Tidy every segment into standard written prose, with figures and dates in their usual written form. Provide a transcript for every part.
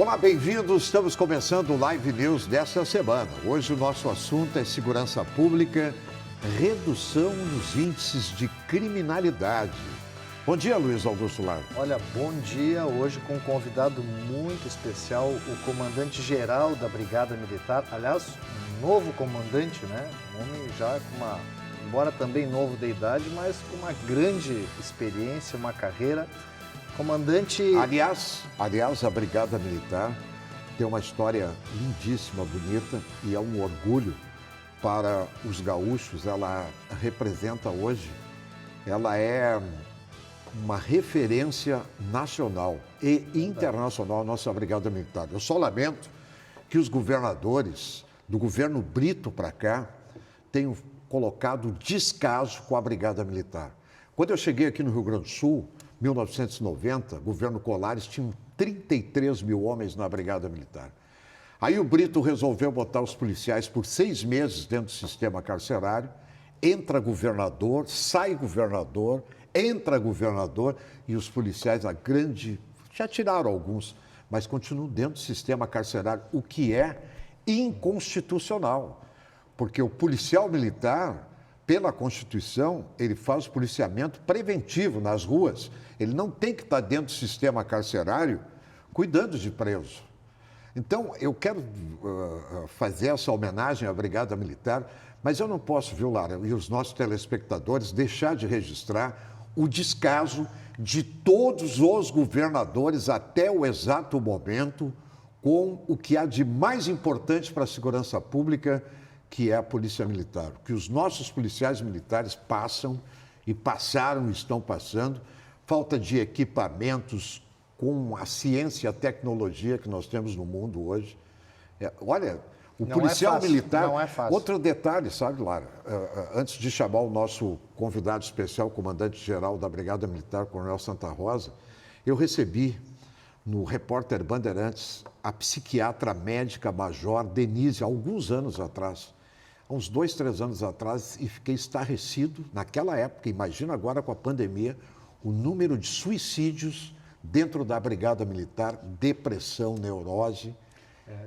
Olá, bem-vindos. Estamos começando o Live News desta semana. Hoje o nosso assunto é segurança pública, redução nos índices de criminalidade. Bom dia, Luiz Augusto Lara. Olha, bom dia. Hoje com um convidado muito especial, o comandante-geral da Brigada Militar. Aliás, um novo comandante, né? Um homem já com uma, embora também novo de idade, mas com uma grande experiência, uma carreira. Comandante... Aliás, a Brigada Militar tem uma história lindíssima, bonita, e é um orgulho para os gaúchos. Ela representa hoje, ela é uma referência nacional e internacional, a nossa Brigada Militar. Eu só lamento que os governadores, do governo Brito para cá, tenham colocado descaso com a Brigada Militar. Quando eu cheguei aqui no Rio Grande do Sul, 1990, governo Colares tinha 33 mil homens na Brigada Militar. Aí o Brito resolveu botar os policiais por 6 meses dentro do sistema carcerário, entra governador, sai governador, entra governador e os policiais, a grande, já tiraram alguns, mas continuam dentro do sistema carcerário, o que é inconstitucional, porque o policial militar, pela Constituição, ele faz policiamento preventivo nas ruas. Ele não tem que estar dentro do sistema carcerário cuidando de preso. Então, eu quero fazer essa homenagem à Brigada Militar, mas eu não posso, viu, Lara, e os nossos telespectadores, deixar de registrar o descaso de todos os governadores até o exato momento com o que há de mais importante para a segurança pública, que é a Polícia Militar. O que os nossos policiais militares passam e passaram e estão passando, falta de equipamentos com a ciência e a tecnologia que nós temos no mundo hoje. Olha, o policial militar... Não é fácil. Outro detalhe, sabe, Lara? Antes de chamar o nosso convidado especial, comandante-geral da Brigada Militar, Coronel Santa Rosa, eu recebi no Repórter Bandeirantes a psiquiatra médica major Denise, há alguns anos atrás, há uns 2, 3 anos atrás, e fiquei estarrecido naquela época. Imagina agora com a pandemia, o número de suicídios dentro da Brigada Militar, depressão, neurose.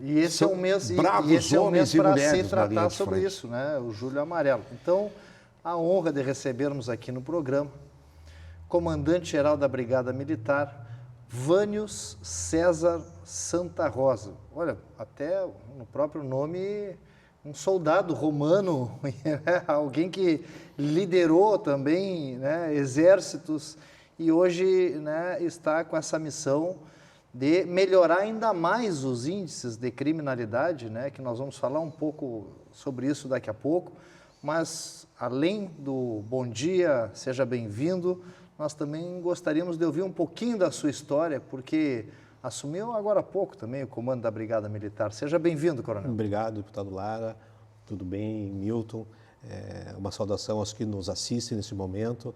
E esse é um mês, para se tratar sobre isso, né? O Julho Amarelo. Então, a honra de recebermos aqui no programa, comandante-geral da Brigada Militar, Vânios César Santa Rosa. Olha, até no próprio nome, um soldado romano, alguém que liderou também, né, exércitos e hoje, né, está com essa missão de melhorar ainda mais os índices de criminalidade, né, que nós vamos falar um pouco sobre isso daqui a pouco, mas além do bom dia, seja bem-vindo, nós também gostaríamos de ouvir um pouquinho da sua história, porque assumiu agora há pouco também o comando da Brigada Militar. Seja bem-vindo, Coronel. Obrigado, deputado Lara. Tudo bem, Milton? Uma saudação aos que nos assistem nesse momento.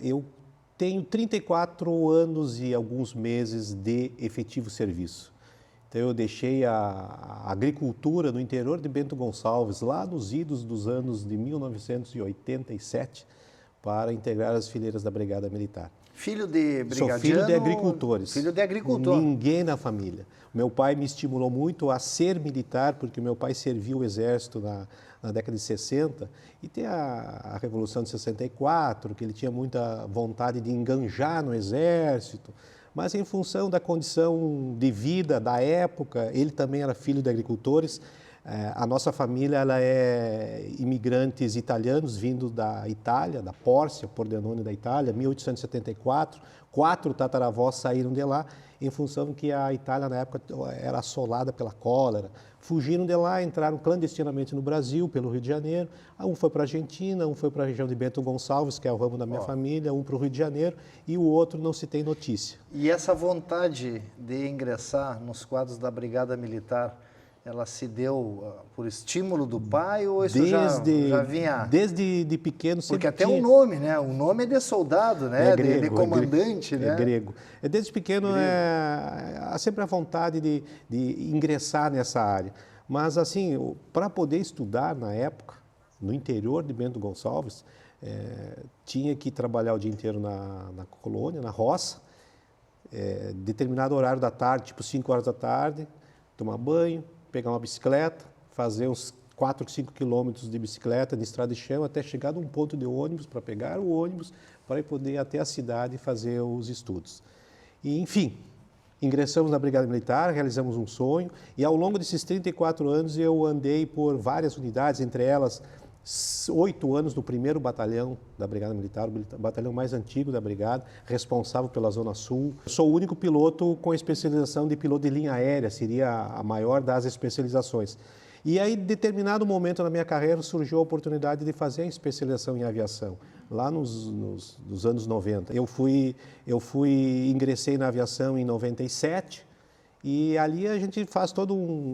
Eu tenho 34 anos e alguns meses de efetivo serviço. Então, eu deixei a agricultura no interior de Bento Gonçalves, lá nos idos dos anos de 1987, para integrar as fileiras da Brigada Militar. Filho de brigadiano? Sou filho de agricultores. Filho de agricultor. Ninguém na família. Meu pai me estimulou muito a ser militar, porque meu pai serviu o Exército na década de 60, e tem a Revolução de 64, que ele tinha muita vontade de enganjar no Exército, mas em função da condição de vida da época, ele também era filho de agricultores. A nossa família ela é imigrantes italianos vindo da Itália, da Pórcia, Pordenone da Itália, 1874. 4 tataravós saíram de lá em função que a Itália na época era assolada pela cólera. Fugiram de lá, entraram clandestinamente no Brasil, pelo Rio de Janeiro. Um foi para a Argentina, um foi para a região de Bento Gonçalves, que é o ramo da minha família, um para o Rio de Janeiro, e o outro não se tem notícia. E essa vontade de ingressar nos quadros da Brigada Militar, ela se deu por estímulo do pai ou isso já vinha? Desde pequeno sempre porque até tinha... o nome, né? O nome é de soldado, né? É grego, de comandante, né? É grego. Desde pequeno há sempre a vontade de ingressar nessa área. Mas assim, para poder estudar na época, no interior de Bento Gonçalves, tinha que trabalhar o dia inteiro na colônia, na roça. determinado horário da tarde, tipo 5 horas da tarde, tomar banho, pegar uma bicicleta, fazer uns 4, 5 quilômetros de bicicleta de estrada de chão até chegar num ponto de ônibus para pegar o ônibus para poder ir até a cidade e fazer os estudos. E, enfim, ingressamos na Brigada Militar, realizamos um sonho e ao longo desses 34 anos eu andei por várias unidades, entre elas 8 anos no 1º Batalhão da Brigada Militar, o batalhão mais antigo da Brigada, responsável pela Zona Sul. Sou o único piloto com especialização de piloto de linha aérea, seria a maior das especializações. E aí, em determinado momento na minha carreira, surgiu a oportunidade de fazer a especialização em aviação, lá nos anos 90. Ingressei na aviação em 97 e ali a gente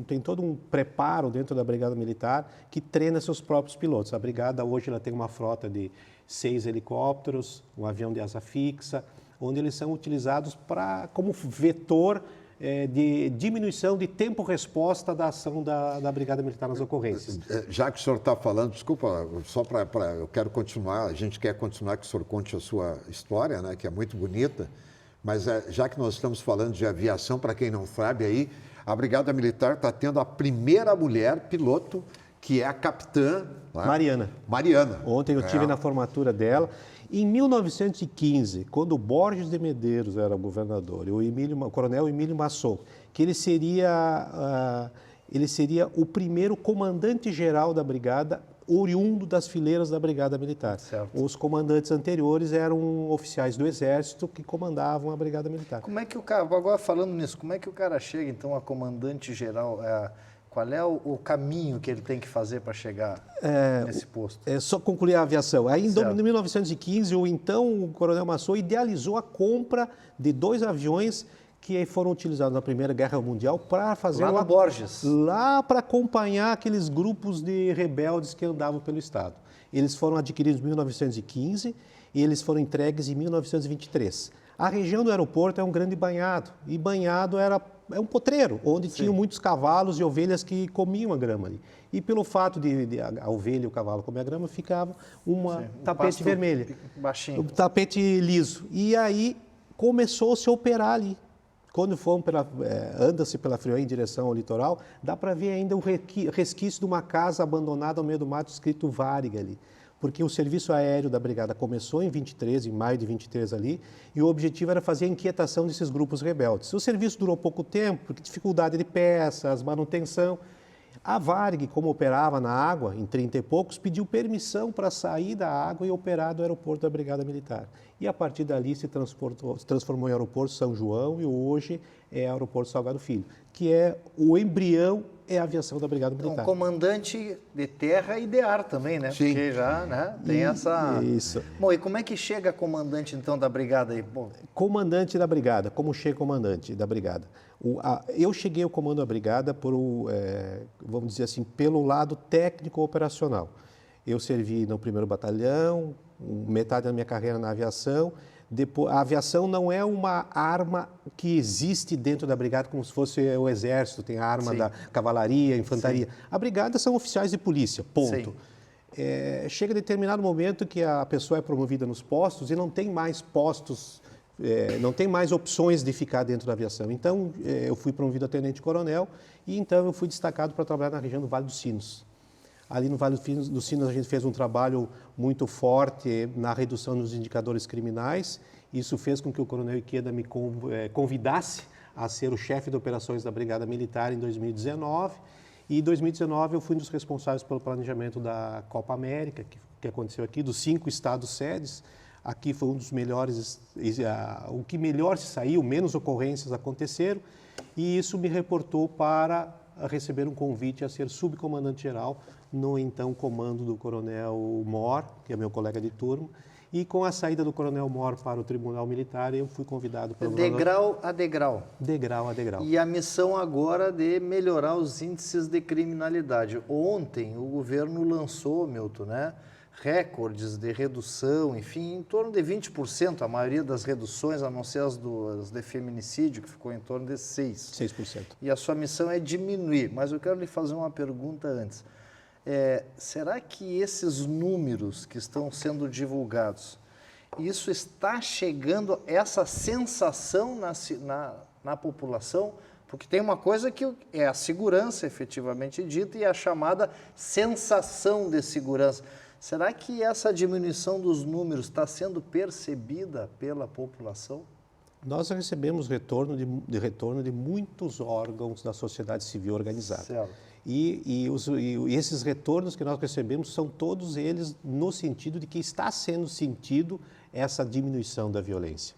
tem todo um preparo dentro da Brigada Militar que treina seus próprios pilotos. A Brigada hoje ela tem uma frota de 6 helicópteros, um avião de asa fixa, onde eles são utilizados como vetor de diminuição de tempo-resposta da ação da Brigada Militar nas ocorrências. Já que o senhor está falando, desculpa, só eu quero continuar, a gente quer continuar que o senhor conte a sua história, né, que é muito bonita, mas já que nós estamos falando de aviação, para quem não sabe aí, a Brigada Militar está tendo a primeira mulher piloto, que é a capitã... Né? Mariana. Ontem eu estive na formatura dela. Em 1915, quando o Borges de Medeiros era governador, e o coronel Emílio Massou, que ele seria o primeiro comandante-geral da Brigada, oriundo das fileiras da Brigada Militar. Certo. Os comandantes anteriores eram oficiais do Exército que comandavam a Brigada Militar. Como é que o cara, agora falando nisso, como é que o cara chega então a comandante-geral? Qual é o caminho que ele tem que fazer para chegar nesse posto? É só concluir a aviação. Aí, em 1915, o coronel Massou idealizou a compra de 2 aviões que foram utilizados na Primeira Guerra Mundial para fazer... Lá no Borges. Lá para acompanhar aqueles grupos de rebeldes que andavam pelo Estado. Eles foram adquiridos em 1915 e eles foram entregues em 1923. A região do aeroporto é um grande banhado, e banhado é um potreiro, onde tinham muitos cavalos e ovelhas que comiam a grama ali. E pelo fato de a ovelha e o cavalo comer a grama, ficava um tapete vermelho, baixinho. um tapete liso. E aí começou-se a operar ali. Quando anda-se pela freeway em direção ao litoral, dá para ver ainda o resquício de uma casa abandonada ao meio do mato, escrito Váriga ali. Porque o serviço aéreo da Brigada começou em maio de 23 ali, e o objetivo era fazer a inquietação desses grupos rebeldes. O serviço durou pouco tempo, porque dificuldade de peças, manutenção. A Varig, como operava na água, em 30 e poucos, pediu permissão para sair da água e operar do aeroporto da Brigada Militar. E a partir dali se transformou em aeroporto São João e hoje é aeroporto Salgado Filho, que é o embrião, é a aviação da Brigada Militar. Um comandante de terra e de ar também, né? Sim. Porque já tem essa... Isso. Bom, e como é que chega comandante, então, da Brigada aí? Bom, comandante da Brigada, como chega comandante da Brigada? Eu cheguei ao comando da Brigada vamos dizer assim, pelo lado técnico-operacional. Eu servi no 1º Batalhão, metade da minha carreira na aviação. A aviação não é uma arma que existe dentro da Brigada como se fosse o Exército, tem a arma da cavalaria, infantaria. Sim. A Brigada são oficiais de polícia, ponto. Chega determinado momento que a pessoa é promovida nos postos e não tem mais postos, não tem mais opções de ficar dentro da aviação. Então, eu fui promovido a tenente-coronel e então eu fui destacado para trabalhar na região do Vale dos Sinos. Ali no Vale dos Sinos a gente fez um trabalho muito forte na redução dos indicadores criminais. Isso fez com que o coronel Ikeda me convidasse a ser o chefe de operações da Brigada Militar em 2019. E em 2019 eu fui um dos responsáveis pelo planejamento da Copa América, que aconteceu aqui, dos 5 estados sedes. Aqui foi um dos melhores, o que melhor se saiu, menos ocorrências aconteceram. E isso me reportou para receber um convite a ser subcomandante-geral no então comando do Coronel Mor, que é meu colega de turma, e com a saída do Coronel Mor para o Tribunal Militar, eu fui convidado pelo degrau a degrau. Degrau a degrau. E a missão agora de melhorar os índices de criminalidade. Ontem o governo lançou, Milton, né, recordes de redução, enfim, em torno de 20%, a maioria das reduções, a não ser as de feminicídio, que ficou em torno de 6%. E a sua missão é diminuir. Mas eu quero lhe fazer uma pergunta antes. Será que esses números que estão sendo divulgados, Isso está chegando, essa sensação na população, porque tem uma coisa que é a segurança efetivamente dita e a chamada sensação de segurança. Será que essa diminuição dos números está sendo percebida pela população? Nós recebemos retorno de muitos órgãos da sociedade civil organizada. Certo. E esses retornos que nós recebemos são todos eles no sentido de que está sendo sentido essa diminuição da violência.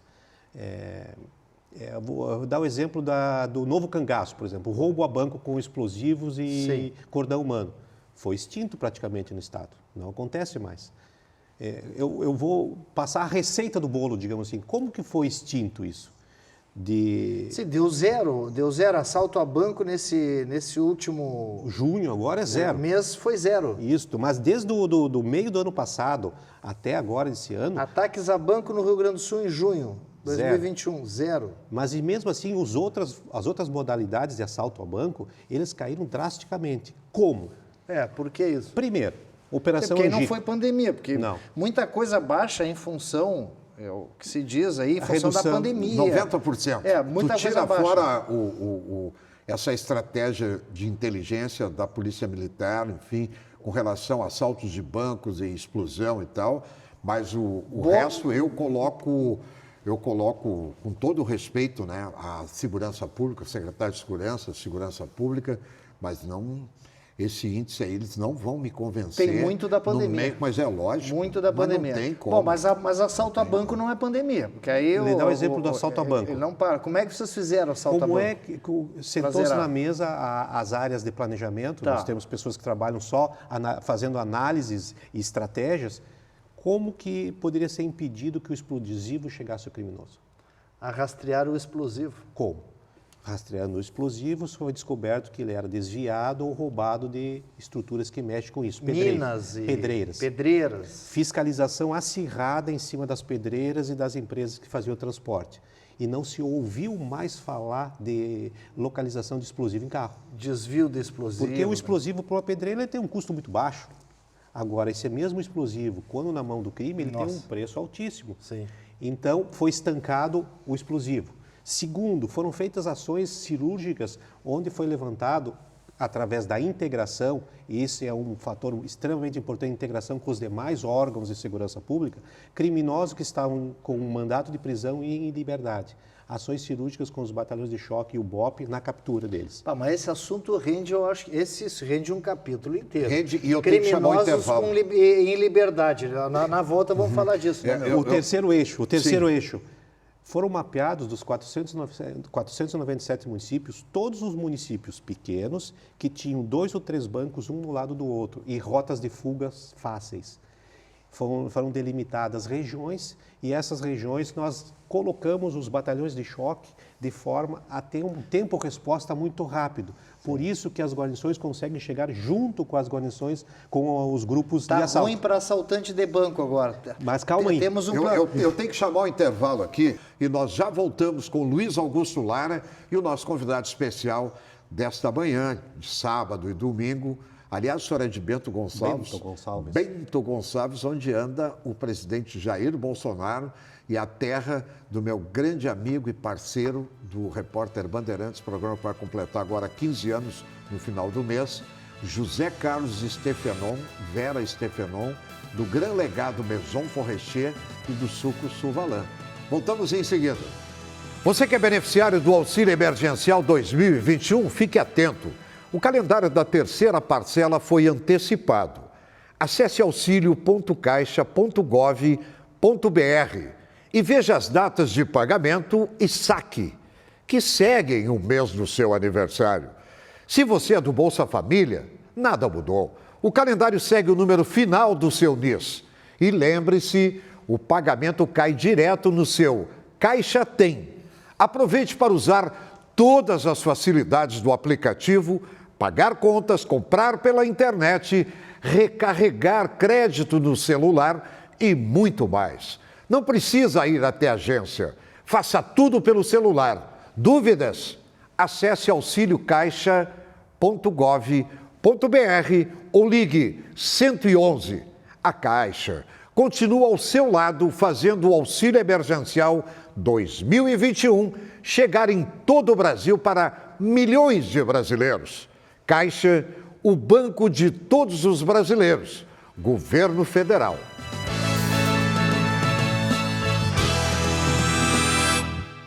Vou dar o exemplo do novo cangaço, por exemplo, o roubo a banco com explosivos e cordão humano. Foi extinto praticamente no Estado, não acontece mais. Eu vou passar a receita do bolo, digamos assim. Como que foi extinto isso? Sim, deu zero, assalto a banco nesse último... Junho agora é zero. Mês foi zero. Isso, mas desde do meio do ano passado até agora, esse ano... Ataques a banco no Rio Grande do Sul em junho, 2021, zero. Mas e mesmo assim, as outras modalidades de assalto a banco, eles caíram drasticamente. Como? Por que isso? Primeiro, Operação Porque Angico. não foi pandemia, porque muita coisa baixa em função, o que se diz aí, em função da pandemia. 90%. Muita tu tira coisa fora essa estratégia de inteligência da Polícia Militar, enfim, com relação a assaltos de bancos e explosão e tal, mas o resto eu coloco com todo o respeito, né, a segurança pública, secretário de segurança pública, mas não... Esse índice aí, eles não vão me convencer. Tem muito da pandemia. Mas é lógico. Muito da pandemia. Não tem como. Bom, mas assalto a banco não é pandemia. Porque aí Ele dá o exemplo do assalto a banco. Ele não para. Como é que vocês fizeram assalto a banco? Como é que sentou-se na mesa as áreas de planejamento? Nós temos pessoas que trabalham só fazendo análises e estratégias. Como que poderia ser impedido que o explosivo chegasse ao criminoso? A rastrear o explosivo. Como? Rastreando o explosivo, foi descoberto que ele era desviado ou roubado de estruturas que mexem com isso. Minas e pedreiras. Fiscalização acirrada em cima das pedreiras e das empresas que faziam o transporte. E não se ouviu mais falar de localização de explosivo em carro. Desvio de explosivo. Porque o explosivo para uma pedreira ele tem um custo muito baixo. Agora, esse mesmo explosivo, quando na mão do crime, ele tem um preço altíssimo. Sim. Então, foi estancado o explosivo. Segundo, foram feitas ações cirúrgicas onde foi levantado, através da integração, e esse é um fator extremamente importante, a integração com os demais órgãos de segurança pública, criminosos que estavam com um mandato de prisão e em liberdade. Ações cirúrgicas com os batalhões de choque e o BOP na captura deles. Mas esse assunto rende, eu acho que esse rende um capítulo inteiro. E eu tenho que chamar o intervalo. Em liberdade. Na volta vamos falar disso. O terceiro eixo. Foram mapeados dos 497 municípios, todos os municípios pequenos que tinham 2 ou 3 bancos, um no lado do outro, e rotas de fugas fáceis. Foram delimitadas regiões e essas regiões nós colocamos os batalhões de choque de forma a ter um tempo-resposta muito rápido. Por isso que as guarnições conseguem chegar junto com as guarnições, com os grupos de assalto. Está ruim para assaltante de banco agora. Mas calma aí. Temos um eu tenho que chamar o intervalo aqui e nós já voltamos com Luiz Augusto Lara e o nosso convidado especial desta manhã, de sábado e domingo. Aliás, o senhor é de Bento Gonçalves. Bento Gonçalves, onde anda o presidente Jair Bolsonaro e a terra do meu grande amigo e parceiro do Repórter Bandeirantes, programa que vai completar agora 15 anos no final do mês, José Carlos Stefenon, Vera Stefenon, do Gran Legado Maison Forestier e do Suco Suvalan. Voltamos em seguida. Você que é beneficiário do Auxílio Emergencial 2021, fique atento. O calendário da terceira parcela foi antecipado. Acesse auxilio.caixa.gov.br e veja as datas de pagamento e saque, que seguem o mês do seu aniversário. Se você é do Bolsa Família, nada mudou. O calendário segue o número final do seu NIS. E lembre-se, o pagamento cai direto no seu Caixa Tem. Aproveite para usar todas as facilidades do aplicativo, pagar contas, comprar pela internet, recarregar crédito no celular e muito mais. Não precisa ir até a agência. Faça tudo pelo celular. Dúvidas? Acesse auxiliocaixa.gov.br ou ligue 111. A Caixa, continua ao seu lado fazendo o Auxílio Emergencial 2021 chegar em todo o Brasil para milhões de brasileiros. Caixa, o banco de todos os brasileiros. Governo Federal.